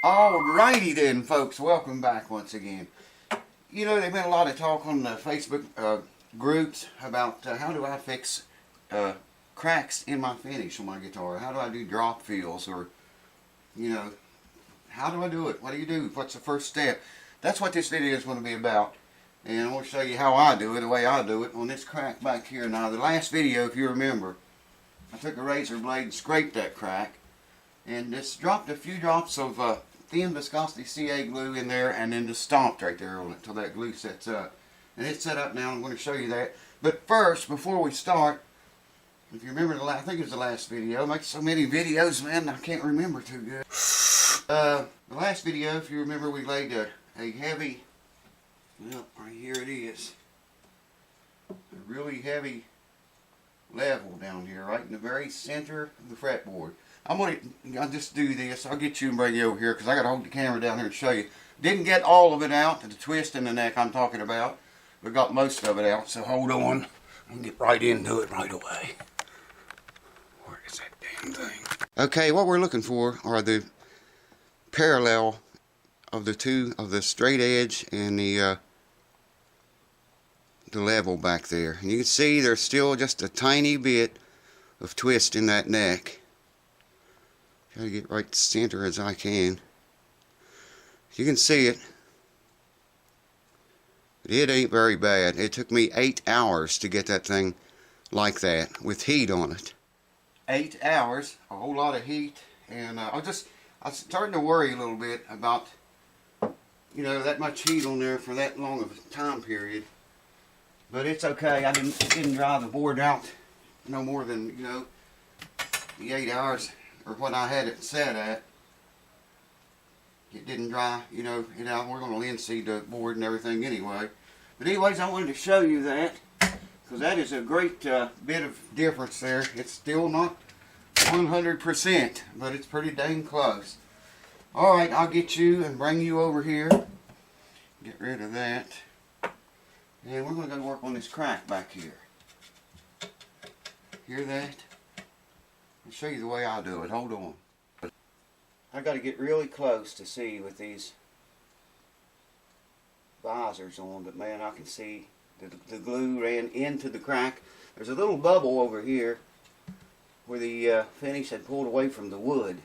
Alrighty then, folks, welcome back once again. You know, there's been a lot of talk on the Facebook groups about how do I fix cracks in my finish on my guitar. How do I do drop fills, or, you know, how do I do it? What do you do? What's the first step? That's what this video is going to be about. And I want to show you how I do it, the way I do it on this crack back here. Now, the last video, if you remember, I took a razor blade and scraped that crack and just dropped a few drops of thin viscosity CA glue in there, and then just stomped right there on it until that glue sets up. And it's set up now. I'm going to show you that. But first, before we start, if you remember I think it was the last video. I make so many videos, man, I can't remember too good. The last video, if you remember, we laid a heavy, well, right here it is, a really heavy level down here, right in the very center of the fretboard. I'll just do this. I'll get you and bring you over here because I got to hold the camera down here and show you. Didn't get all of it out, the twist in the neck I'm talking about, but got most of it out. So hold on, I'll get right into it right away. Where is that damn thing? Okay, what we're looking for are the parallel of the straight edge and the level back there. And you can see there's still just a tiny bit of twist in that neck. Try to get right center as I can. You can see it. It ain't very bad. It took me 8 hours to get that thing like that with heat on it. 8 hours, a whole lot of heat, and I was starting to worry a little bit about, you know, that much heat on there for that long of a time period. But it's okay. It didn't dry the board out no more than, you know, the 8 hours or what I had it set at. It didn't dry, you know, we're going to linseed the board and everything anyway. But anyways, I wanted to show you that because that is a great bit of difference there. It's still not 100%, but it's pretty dang close. Alright, I'll get you and bring you over here. Get rid of that. And we're going to go work on this crack back here. Hear that? I'll show you the way I do it. Hold on. I got to get really close to see with these visors on, but man, I can see the glue ran into the crack. There's a little bubble over here where the finish had pulled away from the wood,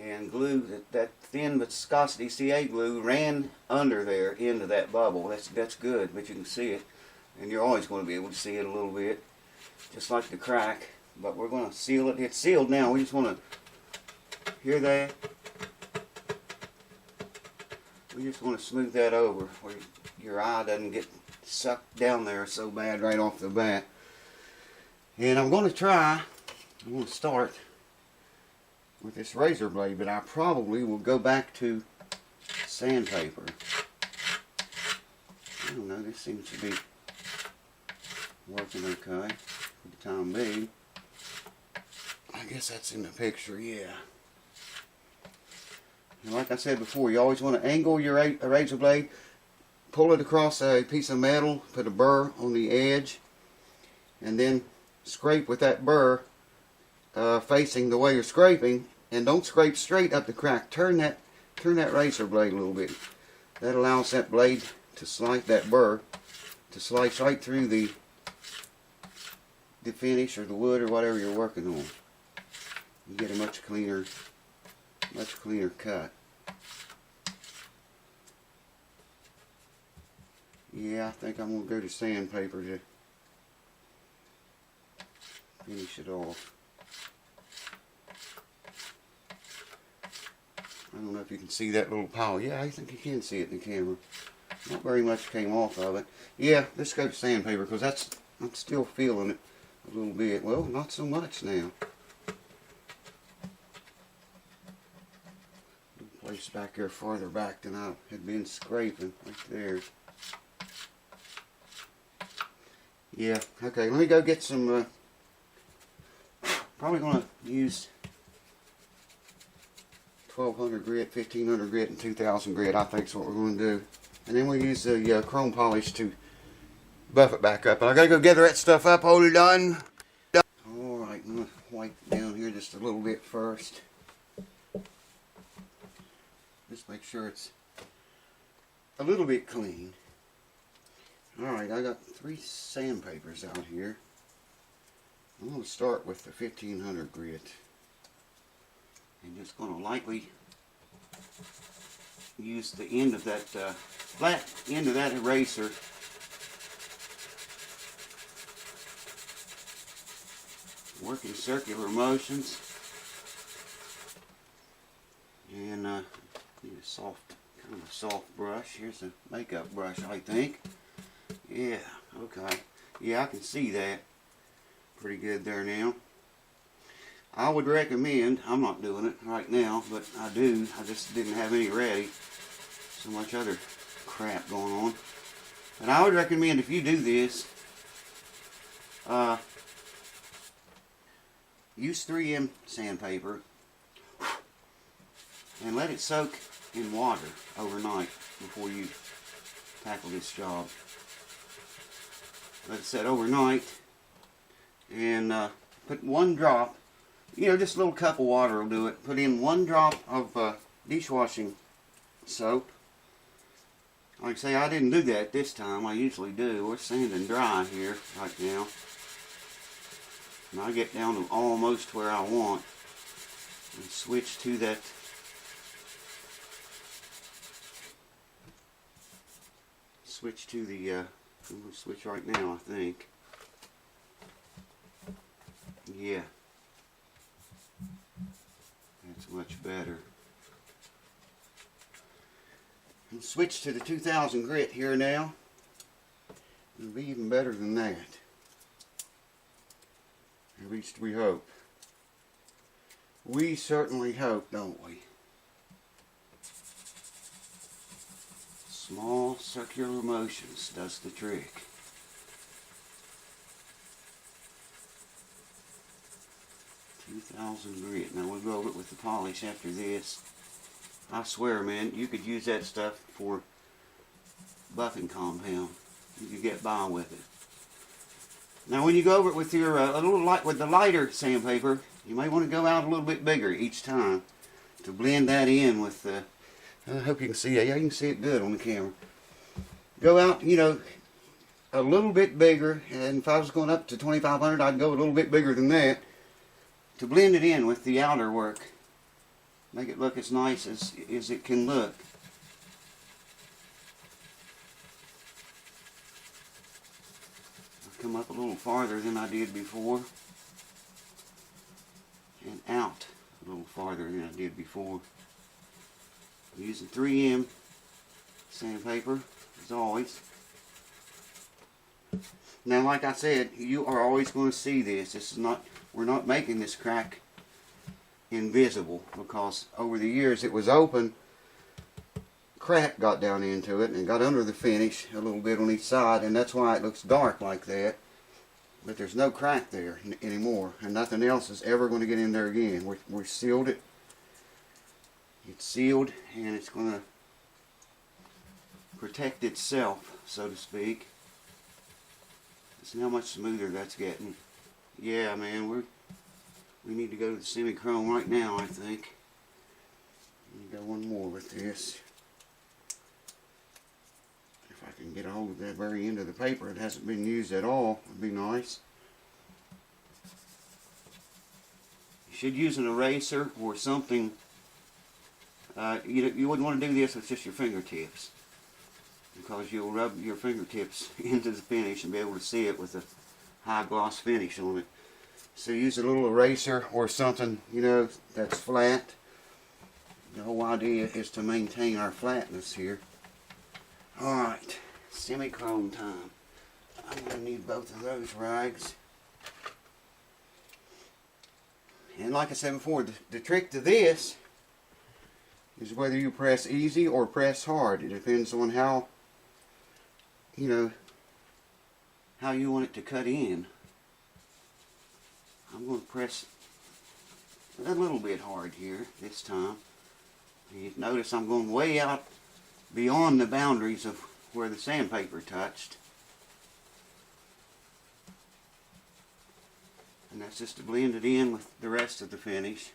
and glue, that thin viscosity CA glue ran under there into that bubble. That's good, but you can see it, and you're always going to be able to see it a little bit, just like the crack. But we're going to seal it. It's sealed now. We just want to, hear that? We just want to smooth that over where your eye doesn't get sucked down there so bad right off the bat. And I'm going to start with this razor blade, but I probably will go back to sandpaper. I don't know, this seems to be working okay for the time being. I guess that's in the picture, yeah. And like I said before, you always want to angle your razor blade, pull it across a piece of metal, put a burr on the edge, and then scrape with that burr facing the way you're scraping, and don't scrape straight up the crack. Turn that razor blade a little bit. That allows that blade to slice, that burr to slice right through the finish or the wood or whatever you're working on. You get a much cleaner cut. Yeah, I think I'm going to go to sandpaper to finish it off. I don't know if you can see that little pile. Yeah, I think you can see it in the camera. Not very much came off of it. Yeah, let's go to sandpaper because I'm still feeling it a little bit. Well, not so much now. Place back there farther back than I had been scraping, right there. Yeah, okay, let me go get some, probably going to use 1200 grit, 1500 grit, and 2000 grit. I think is what we're going to do. And then we'll use the chrome polish to buff it back up. And I got to go gather that stuff up. Hold on. Alright, I'm going to wipe down here just a little bit first. Just make sure it's a little bit clean. Alright, I got 3 sandpapers out here. I'm going to start with the 1500 grit. And just going to lightly use the end of that, flat end of that eraser work in circular motions. And need a soft, kind of a soft brush. Here's a makeup brush, I think. Yeah, okay. Yeah, I can see that pretty good there now. I would recommend, I'm not doing it right now, but I do. I just didn't have any ready. So much other crap going on. But I would recommend if you do this, use 3M sandpaper and let it soak in water overnight before you tackle this job. Let it set overnight and put 1 drop, you know, just a little cup of water will do it. Put in 1 drop of dishwashing soap. Like I say, I didn't do that this time. I usually do. We're sanding dry here right now. And I get down to almost where I want and switch to that I'm going to switch right now, I think. Yeah. That's much better. And switch to the 2000 grit here now. It'll be even better than that. At least we hope. We certainly hope, don't we? Small circular motions does the trick. $2,000 grit. Now we'll go over it with the polish after this. I swear, man, you could use that stuff for buffing compound. You could get by with it. Now when you go over it with your a little light with the lighter sandpaper, you may want to go out a little bit bigger each time to blend that in with the. I hope you can see it. Yeah, you can see it good on the camera. Go out, you know, a little bit bigger, and if I was going up to 2500, I'd go a little bit bigger than that to blend it in with the outer work. Make it look as nice as it can look. I've come up a little farther than I did before, and out a little farther than I did before. I'm using 3M sandpaper as always. Now, like I said, you are always going to see this. This is not. We're not making this crack invisible, because over the years it was open. Crack got down into it and got under the finish a little bit on each side, and that's why it looks dark like that. But there's no crack there anymore, and nothing else is ever going to get in there again. We sealed it. It's sealed, and it's going to protect itself, so to speak. See how much smoother that's getting. Yeah, man, we need to go to the semi-chrome right now, I think. We got one more with this. If I can get a hold of that very end of the paper, it hasn't been used at all, would be nice. You should use an eraser or something. You wouldn't want to do this with just your fingertips, because you'll rub your fingertips into the finish and be able to see it with a high gloss finish on it. So use a little eraser or something, you know, that's flat. The whole idea is to maintain our flatness here. Alright, semi-chrome time. I'm going to need both of those rags. And like I said before, the trick to this is whether you press easy or press hard. It depends on how, you know, how you want it to cut in. I'm going to press a little bit hard here this time. You notice I'm going way out beyond the boundaries of where the sandpaper touched. And that's just to blend it in with the rest of the finish.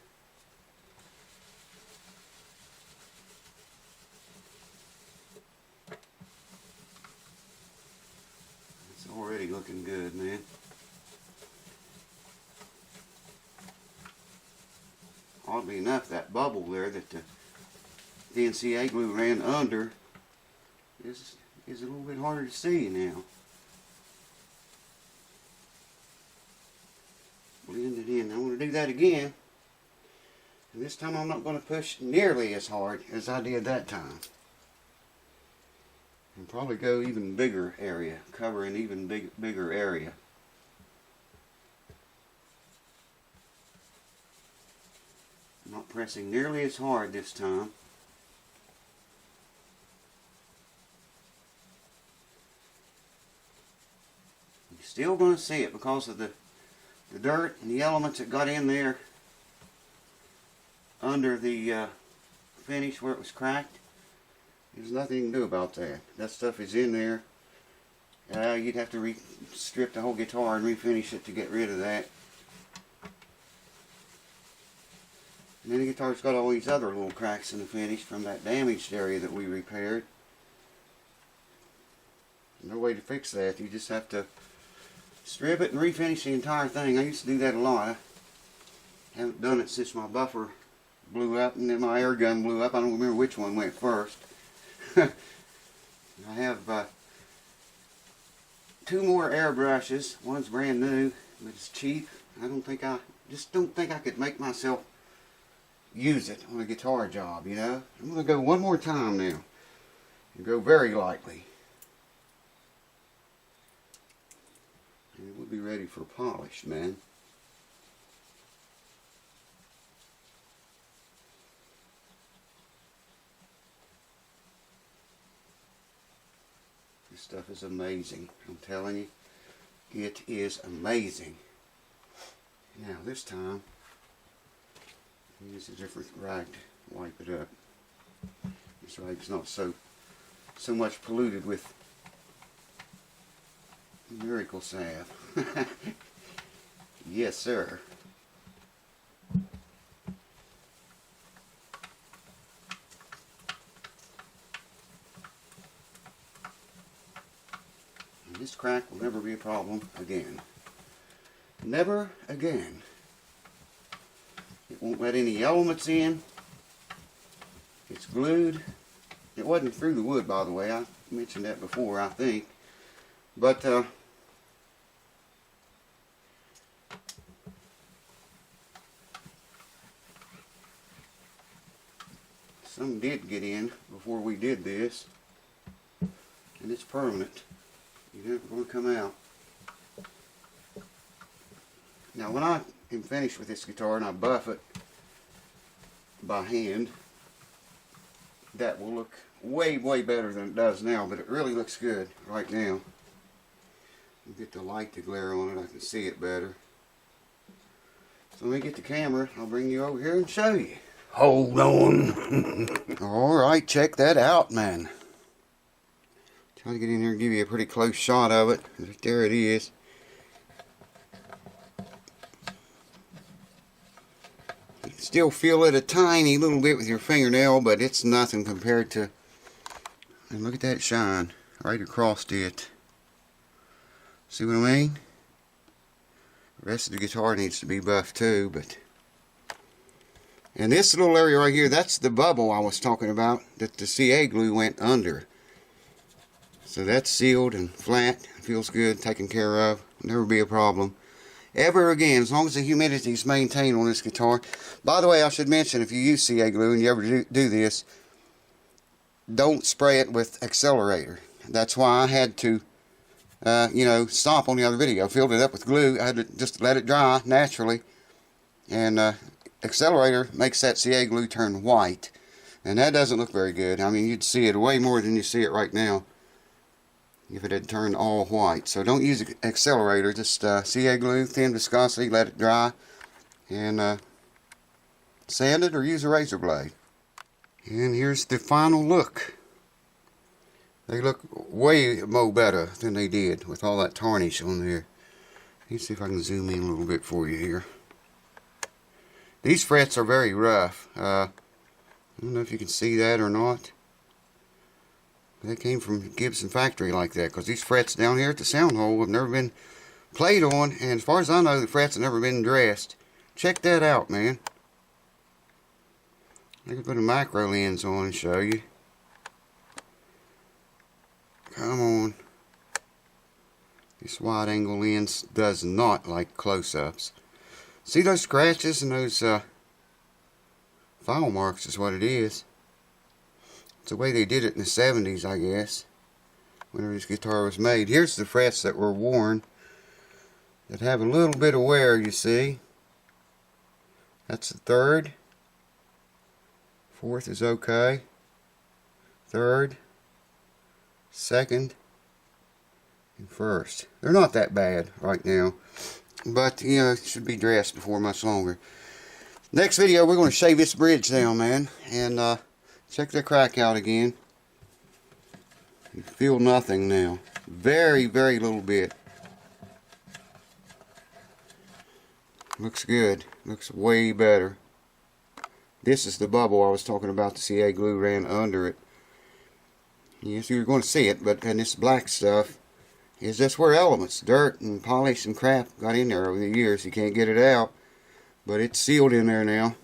Oddly enough, that bubble there that the NCA glue ran under is a little bit harder to see now. Blend it in. I want to do that again. And this time I'm not going to push nearly as hard as I did that time. And probably go even bigger area, cover an even bigger area. I'm not pressing nearly as hard this time. You're still going to see it because of the dirt and the elements that got in there under the finish where it was cracked. There's nothing you can do about that. That stuff is in there. You'd have to strip the whole guitar and refinish it to get rid of that. And then the guitar's got all these other little cracks in the finish from that damaged area that we repaired. No way to fix that. You just have to strip it and refinish the entire thing. I used to do that a lot. I haven't done it since my buffer blew up and then my air gun blew up. I don't remember which one went first. I have 2 more airbrushes. One's brand new, but it's cheap. I just don't think I could make myself use it on a guitar job, you know. I'm going to go one more time now and go very lightly. And we'll be ready for polish, man. This stuff is amazing. I'm telling you, it is amazing. Now this time, use a different rag to wipe it up. This rag's not so much polluted with miracle salve. Yes, sir. And this crack will never be a problem again. Never again. It won't let any elements in. It's glued. It wasn't through the wood, by the way. I mentioned that before, I think. But some did get in before we did this, and it's permanent. You're never going to come out. Now when I am finished with this guitar and I buff it by hand, that will look way better than it does now, but it really looks good right now. Get the light to glare on it, I can see it better. So let me get the camera, I'll bring you over here and show you. Hold on. Alright, check that out, man. Try to get in here and give you a pretty close shot of it. There it is. You can still feel it a tiny little bit with your fingernail, but it's nothing compared to... And look at that shine right across it. See what I mean? The rest of the guitar needs to be buffed too, but... And this little area right here, that's the bubble I was talking about that the CA glue went under. So that's sealed and flat, feels good, taken care of, never be a problem. Ever again, as long as the humidity is maintained on this guitar. By the way, I should mention, if you use CA glue and you ever do this, don't spray it with accelerator. That's why I had to stop on the other video. Filled it up with glue. I had to just let it dry naturally. And accelerator makes that CA glue turn white. And that doesn't look very good. I mean, you'd see it way more than you see it right now if it had turned all white. So don't use accelerator. Just CA glue, thin viscosity, let it dry. And sand it or use a razor blade. And here's the final look. They look way more better than they did with all that tarnish on there. Let's see if I can zoom in a little bit for you here. These frets are very rough. I don't know if you can see that or not. They came from Gibson factory like that, because these frets down here at the sound hole have never been played on, and as far as I know, the frets have never been dressed. Check that out, man. I can put a macro lens on and show you. Come on. This wide angle lens does not like close-ups. See those scratches and those file marks is what it is. It's the way they did it in the 70s, I guess, whenever this guitar was made. Here's the frets that were worn, that have a little bit of wear, you see. That's the 3rd. 4th is okay. 3rd, 2nd, and 1st. They're not that bad right now, but you know, it should be dressed before much longer. Next video, we're going to shave this bridge down, man, and check the crack out again. You feel nothing now. Very, very little bit. Looks good. Looks way better. This is the bubble I was talking about. The CA glue ran under it. Yes, you're going to see it, but and this black stuff is just where elements, dirt and polish and crap got in there over the years. You can't get it out, but it's sealed in there now,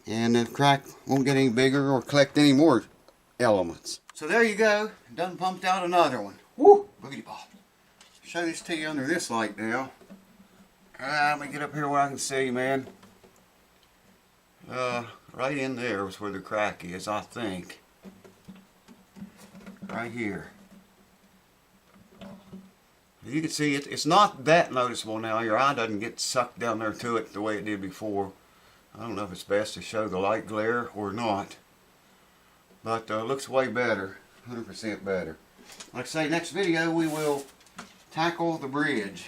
and the crack won't get any bigger or collect any more elements. So there you go. Done pumped out another one. Woo! Boogity bop. Show this to you under this light now. Let me get up here where I can see, man. Right in there is where the crack is, I think. Right here. You can see it's not that noticeable now. Your eye doesn't get sucked down there to it the way it did before. I don't know if it's best to show the light glare or not. But looks way better. 100% better. Like I say, next video we will tackle the bridge.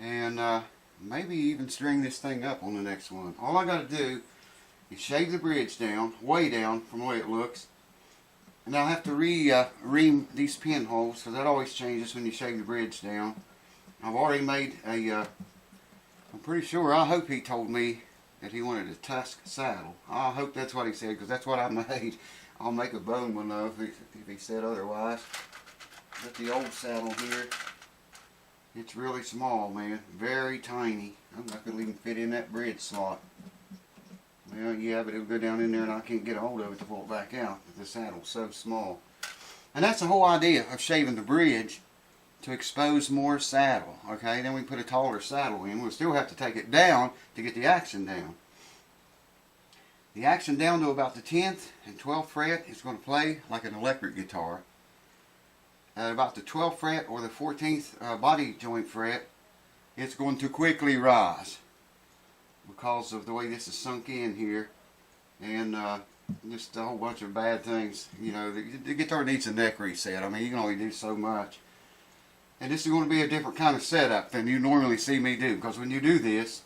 And maybe even string this thing up on the next one. All I got to do is shave the bridge down, way down from the way it looks. And I'll have to ream these pinholes, because that always changes when you shave the bridge down. I've already made a, I'm pretty sure, I hope he told me that he wanted a tusk saddle. I hope that's what he said, because that's what I made. I'll make a bone one though if he said otherwise. But the old saddle here, it's really small, man. Very tiny. I'm not going to even fit in that bridge slot. Well, yeah, but it'll go down in there and I can't get a hold of it to pull it back out. The saddle's so small. And that's the whole idea of shaving the bridge, to expose more saddle. Okay, then we put a taller saddle in. We'll still have to take it down to get the action down. The action down to about the 10th and 12th fret is going to play like an electric guitar. At about the 12th fret or the 14th body joint fret, it's going to quickly rise because of the way this is sunk in here, and just a whole bunch of bad things. You know, the guitar needs a neck reset. I mean, you can only do so much. And this is going to be a different kind of setup than you normally see me do, because when you do this,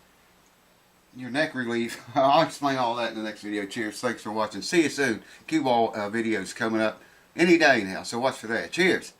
your neck relief, I'll explain all that in the next video. Cheers. Thanks for watching. See you soon. Cue ball videos coming up any day now, so watch for that. Cheers.